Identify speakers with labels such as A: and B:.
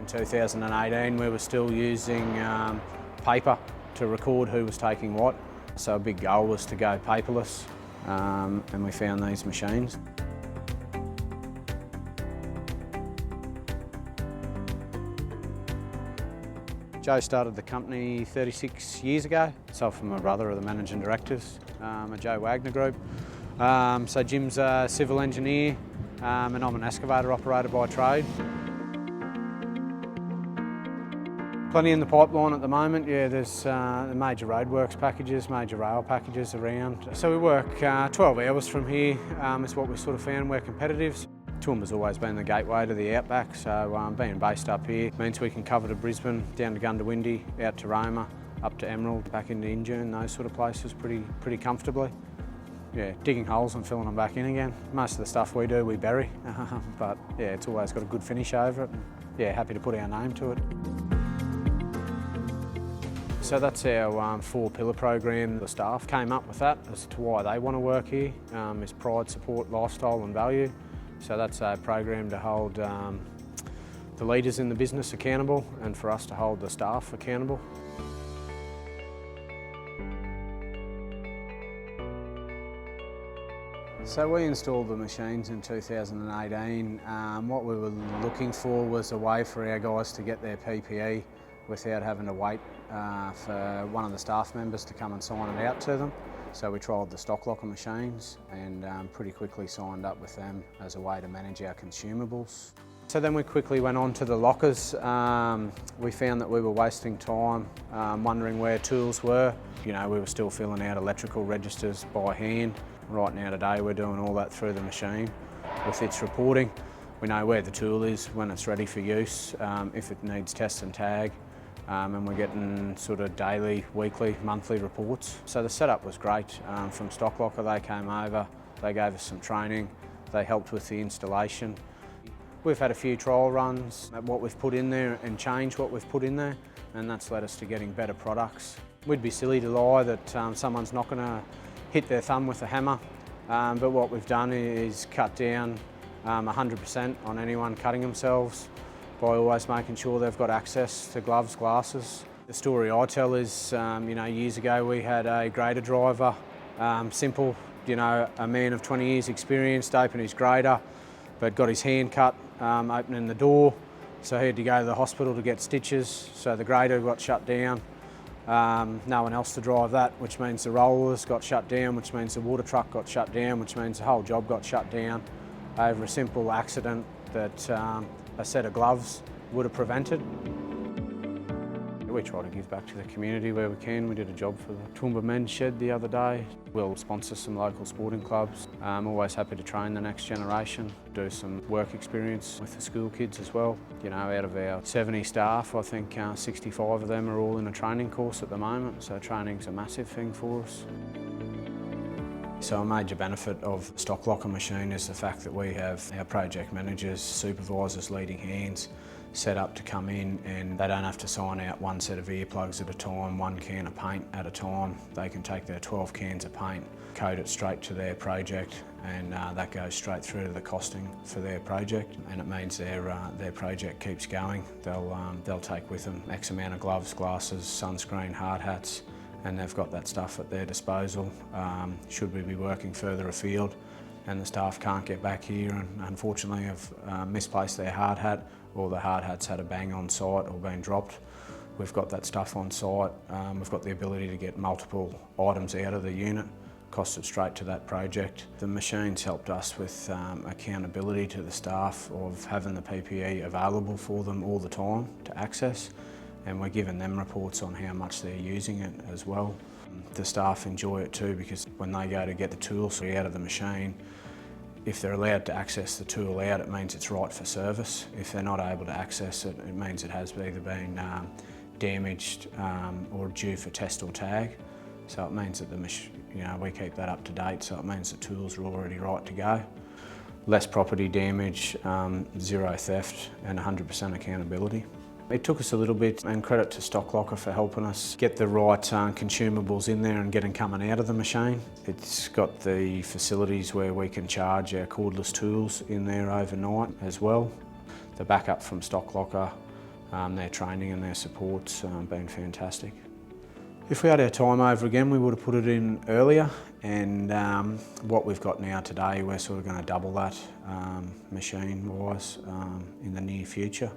A: 2018 we were still using paper to record who was taking what. So a big goal was to go paperless, and we found these machines. Joe started the company 36 years ago. Myself and my brother are the managing directors at Joe Wagner Group. So Jim's a civil engineer and I'm an excavator operator by trade. Plenty in the pipeline at the moment. Yeah, there's major roadworks packages, major rail packages around. So we work 12 hours from here, is what we sort of found. We're competitive. Toowoomba's always been the gateway to the outback, so being based up here means we can cover to Brisbane, down to Gundawindi, out to Roma, up to Emerald, back into Injune, those sort of places pretty comfortably. Yeah, digging holes and filling them back in again. Most of the stuff we do we bury, but yeah, it's always got a good finish over it. And, yeah, happy to put our name to it. So that's our 4-pillar program. The staff came up with that as to why they want to work here, is pride, support, lifestyle and value. So that's a program to hold the leaders in the business accountable and for us to hold the staff accountable. So we installed the machines in 2018. What we were looking for was a way for our guys to get their PPE without having to wait for one of the staff members to come and sign it out to them. So we trialled the stock locker machines and pretty quickly signed up with them as a way to manage our consumables. So then we quickly went on to the lockers. We found that we were wasting time wondering where tools were. You know, we were still filling out electrical registers by hand. Right now today we're doing all that through the machine with its reporting. We know where the tool is when it's ready for use, if it needs test and tag. And we're getting sort of daily, weekly, monthly reports. So the setup was great. From Stock Locker they came over, they gave us some training, they helped with the installation. We've had a few trial runs at what we've put in there and changed what we've put in there, and that's led us to getting better products. We'd be silly to lie that someone's not going to hit their thumb with a hammer, but what we've done is cut down 100% on anyone cutting themselves, by always making sure they've got access to gloves, glasses. The story I tell is, you know, years ago we had a grader driver, simple, you know, a man of 20 years experience, opened his grader, but got his hand cut opening the door, so he had to go to the hospital to get stitches, so the grader got shut down. No one else to drive that, which means the rollers got shut down, which means the water truck got shut down, which means the whole job got shut down over a simple accident that a set of gloves would have prevented. We try to give back to the community where we can. We did a job for the Toowoomba Men's Shed the other day. We'll sponsor some local sporting clubs. I'm always happy to train the next generation, do some work experience with the school kids as well. You know, out of our 70 staff, I think 65 of them are all in a training course at the moment, so training's a massive thing for us. So a major benefit of the stock locker machine is the fact that we have our project managers, supervisors, leading hands set up to come in, and they don't have to sign out one set of earplugs at a time, one can of paint at a time. They can take their 12 cans of paint, code it straight to their project, and that goes straight through to the costing for their project, and it means their project keeps going. They'll take with them X amount of gloves, glasses, sunscreen, hard hats, and they've got that stuff at their disposal should we be working further afield and the staff can't get back here and unfortunately have misplaced their hard hat, or the hard hat's had a bang on site or been dropped. We've got that stuff on site. We've got the ability to get multiple items out of the unit, cost it straight to that project. The machine's helped us with accountability to the staff of having the PPE available for them all the time to access, and we're giving them reports on how much they're using it as well. The staff enjoy it too, because when they go to get the tools out of the machine, if they're allowed to access the tool out, it means it's right for service. If they're not able to access it, it means it has either been damaged or due for test or tag. So it means that we keep that up to date, so it means the tools are already right to go. Less property damage, zero theft and 100% accountability. It took us a little bit, and credit to Stock Locker for helping us get the right consumables in there and get them coming out of the machine. It's got the facilities where we can charge our cordless tools in there overnight as well. The backup from Stock Locker Their training and their support's been fantastic. If we had our time over again, we would have put it in earlier, and what we've got now today, we're sort of going to double that machine-wise in the near future.